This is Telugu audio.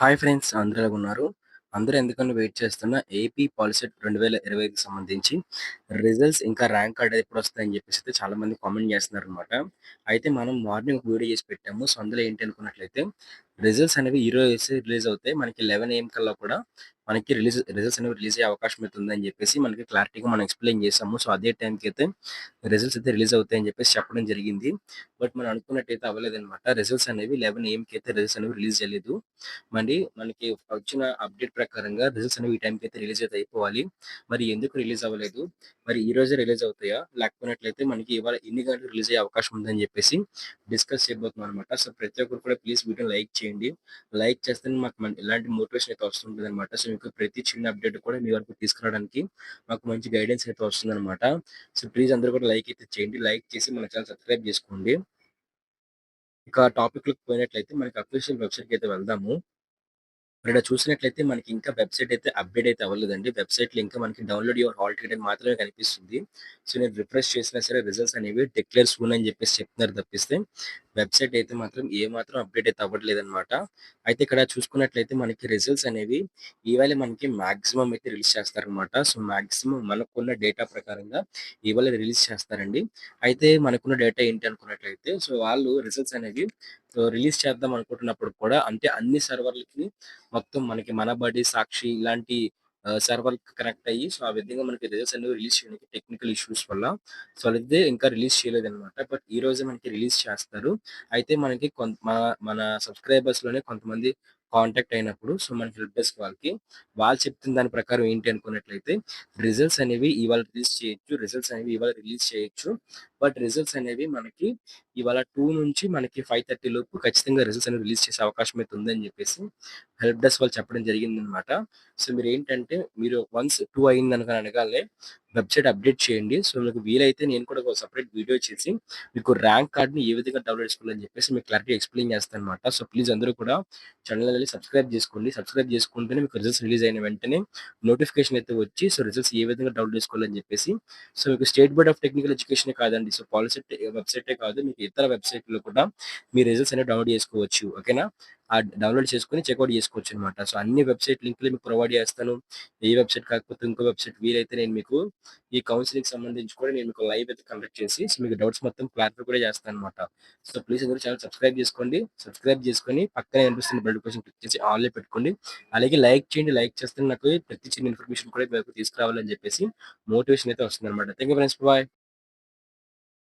హాయ్ ఫ్రెండ్స్ అందరూ ఎలాగున్నారు? అందరూ ఎందుకని వెయిట్ చేస్తున్న ఏపీ పాలిసెట్ 2025కి సంబంధించి రిజల్ట్స్ ఇంకా ర్యాంక్ కార్డ్ ఎప్పుడొస్తాయని చెప్పేసి అయితే చాలామంది కామెంట్ చేస్తున్నారనమాట. అయితే మనం మార్నింగ్ ఒక వీడియో చేసి పెట్టాము. సో, అందులో ఏంటి అనుకున్నట్లయితే రిజల్ట్స్ అనేవి ఈరోజు రిలీజ్ అవుతాయి. మనకి 11 AM కల్లా కూడా మనకి రిజల్ట్స్ అనేవి రిలీజ్ అయ్యే అవకాశం అయితే ఉందని చెప్పేసి మనకి క్లారిటీగా మనం ఎక్స్‌ప్లెయిన్ చేసాము. సో, అదే టైంకి అయితే రిజల్ట్స్ అయితే రిలీజ్ అవుతాయని చెప్పేసి చెప్పడం జరిగింది. బట్ మనం అనుకున్నట్టయితే అవ్వలేదనమాట. రిజల్ట్స్ అనేవి 11 AMకి అయితే రిజల్ట్స్ అనేవి రిలీజ్ చేయలేదు. మనకి వచ్చిన అప్డేట్ ప్రకారంగా రిజల్ట్స్ అనేవి ఈ టైంకి అయితే రిలీజ్ అయితే అయిపోవాలి. మరి ఎందుకు రిలీజ్ అవ్వలేదు? మరి ఈ రోజే రిలీజ్ అవుతాయా? లేకపోయినట్లయితే మనకి ఇవాళ ఎన్ని గంటలకు రిలీజ్ అయ్యే అవకాశం ఉందని చెప్పేసి డిస్కస్ చేయబోతున్నాం అనమాట. సో, ప్రతి ఒక్కరు కూడా ప్లీజ్ వీడియోని లైక్ చేయండి. లైక్ చేస్తేనే మాకు ఇలాంటి మోటివేషన్ అయితే వస్తుంటదనమాట. సో, మీకు ప్రతి చిన్న అప్డేట్ కూడా మీ వరకు తీసుకురావడానికి మాకు మంచి గైడెన్స్ అయితే వస్తుందనమాట. సో, ప్లీజ్ అందరూ కూడా లైక్ అయితే చేయండి. లైక్ చేసి మన ఛానెల్ సబ్స్క్రైబ్ చేసుకోండి. ఇక టాపిక్‌లోకి పోయినట్లయితే మనకి అఫీషియల్ వెబ్‌సైట్‌కి అయితే వెళ్దాము. ఇక్కడ చూసినట్లయితే మనకి ఇంకా వెబ్‌సైట్ అయితే అప్‌డేట్ అయితే అవ్వలేదండి. వెబ్‌సైట్‌లో ఇంకా మనకి డౌన్‌లోడ్ యువర్ హాల్ టికెట్ అని మాత్రమే కనిపిస్తుంది. సో, నేను రిఫ్రెష్ చేసినా సరే రిజల్ట్స్ అనేవి డిక్లేర్ సూన్ అని చెప్పేసి చెప్తున్నారు తప్పిస్తే, వెబ్‌సైట్ అయితే మాత్రం ఏమాత్రం అప్‌డేట్ అయితే అవ్వట్లేదన్నమాట. అయితే ఇక్కడ చూసుకున్నట్లయితే మనకి రిజల్ట్స్ అనేవి ఇవాళ మనకి మాక్సిమం అయితే రిలీజ్ చేస్తారన్నమాట. సో, మాక్సిమం మనకున్న డేటా ప్రకారంగా ఇవాళ రిలీజ్ చేస్తారండి. అయితే మనకున్న డేటా ఏంటి అనుకున్నట్లయితే సో, వాళ్ళు రిజల్ట్స్ అనేవి రిలీజ్ చేద్దాం అనుకుంటున్నప్పుడు కూడా అంటే అన్ని సర్వర్‌లకి మొత్తం మనకి 'మనబడి', 'సాక్షి' ఇలాంటి సర్వర్‌కి కనెక్ట్ అయ్యి సో, ఆ విధంగా మనకి రిజల్ట్స్ అనేవి రిలీజ్ చేయడానికి టెక్నికల్ ఇష్యూస్ వల్ల సో, అదైతే ఇంకా రిలీజ్ చేయలేదన్నమాట. బట్ ఈ రోజే మనకి రిలీజ్ చేస్తారు. అయితే మనకి మన సబ్‌స్క్రైబర్స్‌లోనే కొంతమంది కాంటాక్ట్ అయినప్పుడు సో, మన హెల్ప్ డెస్క్ వాళ్ళకి వాళ్ళు చెప్తున్న దాని ప్రకారం ఏంటి అనుకున్నట్లయితే రిజల్ట్స్ అనేవి ఇవాళ రిలీజ్ చేయొచ్చు. రిజల్ట్స్ అనేవి ఇవాళ రిలీజ్ చేయొచ్చు. బట్ రిజల్ట్స్ అనేవి మనకి ఇవాళ 2 నుంచి మనకి 5:30 లోపు ఖచ్చితంగా రిజల్ట్స్ అనేవి రిలీజ్ చేసే అవకాశం అయితే ఉందని చెప్పేసి హెల్ప్ డెస్క్ వాళ్ళు చెప్పడం జరిగిందనమాట. సో, మీరేంటంటే మీరు వన్స్ 2 అయిందనుకోని అనగానే వెబ్‌సైట్ అప్డేట్ చేయండి. సో, మీకు వీలైతే నేను కూడా ఒక సెపరేట్ వీడియో చేసి మీకు ర్యాంక్ కార్డ్‌ని ఏ విధంగా డౌన్‌లోడ్ చేసుకోవాలని చెప్పేసి మీకు క్లారిటీగా ఎక్స్‌ప్లెయిన్ చేస్తానన్నమాట. సో, ప్లీజ్ అందరూ కూడా ఛానెల్‌ని సబ్స్క్రైబ్ చేసుకోండి. సబ్స్క్రైబ్ చేసుకుంటేనే మీకు రిజల్ట్స్ రిలీజ్ అయిన వెంటనే నోటిఫికేషన్ అయితే వచ్చి సో, రిజల్ట్స్ ఏ విధంగా డౌన్‌లోడ్ చేసుకోవాలని చెప్పేసి సో, మీకు స్టేట్ బోర్డ్ ఆఫ్ టెక్నికల్ ఎడ్యుకేషనే కాదండి. సో, పాలిసెట్ వెబ్‌సైటే కాదు మీకు ఇతర వెబ్‌సైట్‌లో కూడా మీ రిజల్ట్స్ అనేవి డౌన్‌లోడ్ చేసుకోవచ్చు. ఓకేనా? డౌన్‌లోడ్ చేసుకొని చెకౌట్ చేసుకోవచ్చనమాట. సో, అన్ని వెబ్‌సైట్ లింకులు మీకు ప్రొవైడ్ చేస్తాను. ఏ వెబ్‌సైట్ కాకపోతే ఇంకో వెబ్‌సైట్ వీలైతే నేను మీకు ఈ కౌన్సెలింగ్‌కి సంబంధించి కూడా నేను మీకు లైవ్ అయితే కండక్ట్ చేసి సో, మీకు డౌట్స్ మొత్తం క్లారిఫై కూడా చేస్తాననమాట. సో, ప్లీజ్ అందరూ ఛానెల్ సబ్స్క్రైబ్ చేసుకోండి. సబ్స్క్రైబ్ చేసుకొని పక్కనే కనిపిస్తున్న బెల్ కోసం క్లిక్ చేసి ఆల్‌లో పెట్టుకోండి. అలాగే లైక్ చేయండి. లైక్ చేస్తే నాకు ప్రతి చిన్న ఇన్ఫర్మేషన్ కూడా మీ వరకు తీసుకురావాలని చెప్పేసి మోటివేషన్ అయితే వస్తుందనమాట. Thank you friends. బాయ్.